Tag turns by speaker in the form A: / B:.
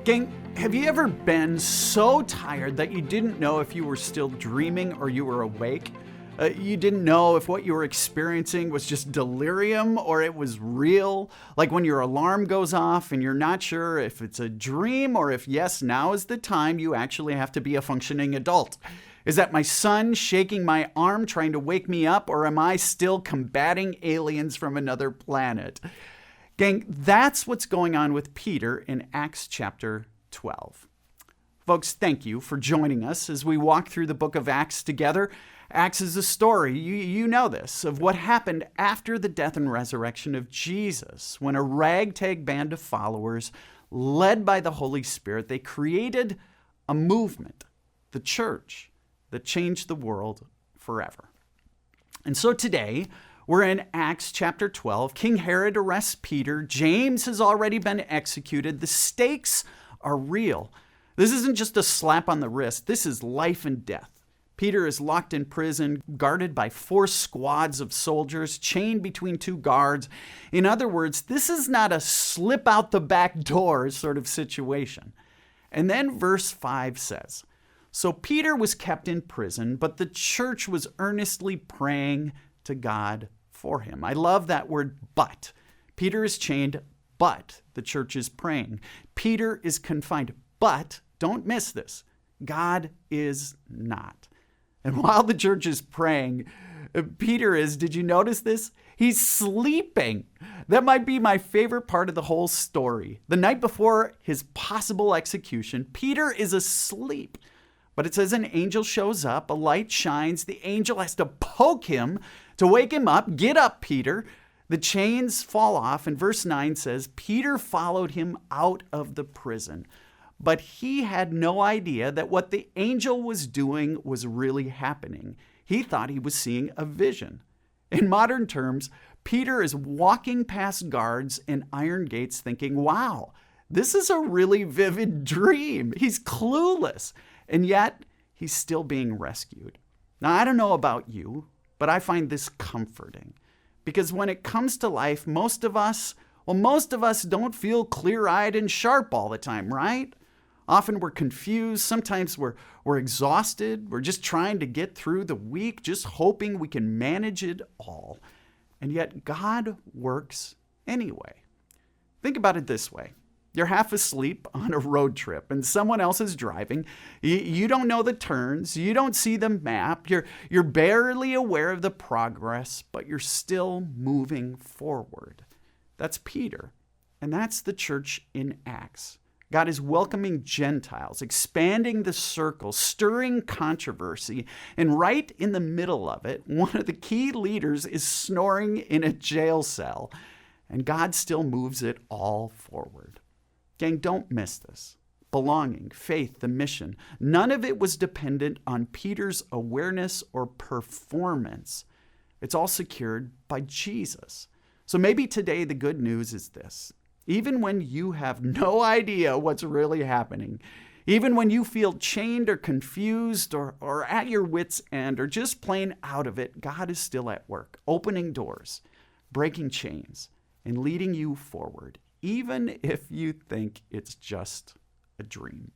A: Gang, have you ever been so tired that you didn't know if you were still dreaming or you were awake? You didn't know if what you were experiencing was just delirium or it was real? Like when your alarm goes off and you're not sure if it's a dream or if, yes, now is the time you actually have to be a functioning adult. Is that my son shaking my arm trying to wake me up, or am I still combating aliens from another planet? Gang, that's what's going on with Peter in Acts chapter 12. Folks, thank you for joining us as we walk through the book of Acts together. Acts is a story, you know this, of what happened after the death and resurrection of Jesus, when a ragtag band of followers, led by the Holy Spirit, they created a movement, the church, that changed the world forever. And so today, we're in Acts chapter 12. King Herod arrests Peter. James has already been executed. The stakes are real. This isn't just a slap on the wrist. This is life and death. Peter is locked in prison, guarded by 4 squads of soldiers, chained between 2 guards. In other words, this is not a slip out the back door sort of situation. And then verse 5 says, "So Peter was kept in prison, but the church was earnestly praying to God for him." I love that word, but. Peter is chained, but the church is praying. Peter is confined, but don't miss this, God is not. And while the church is praying, Peter is, did you notice this? He's sleeping. That might be my favorite part of the whole story. The night before his possible execution, Peter is asleep. But it says an angel shows up, a light shines, the angel has to poke him to wake him up. "Get up, Peter." The chains fall off, and verse 9 says, Peter followed him out of the prison. But he had no idea that what the angel was doing was really happening. He thought he was seeing a vision. In modern terms, Peter is walking past guards and iron gates thinking, wow, this is a really vivid dream. He's clueless. And yet, he's still being rescued. Now, I don't know about you, but I find this comforting. Because when it comes to life, most of us don't feel clear-eyed and sharp all the time, right? Often we're confused. Sometimes we're exhausted. We're just trying to get through the week, just hoping we can manage it all. And yet, God works anyway. Think about it this way. You're half asleep on a road trip and someone else is driving. You don't know the turns. You don't see the map. You're barely aware of the progress, but you're still moving forward. That's Peter. And that's the church in Acts. God is welcoming Gentiles, expanding the circle, stirring controversy. And right in the middle of it, one of the key leaders is snoring in a jail cell. And God still moves it all forward. Gang, don't miss this. Belonging, faith, the mission. None of it was dependent on Peter's awareness or performance. It's all secured by Jesus. So maybe today the good news is this. Even when you have no idea what's really happening, even when you feel chained or confused or at your wit's end or just plain out of it, God is still at work, opening doors, breaking chains, and leading you forward, even if you think it's just a dream.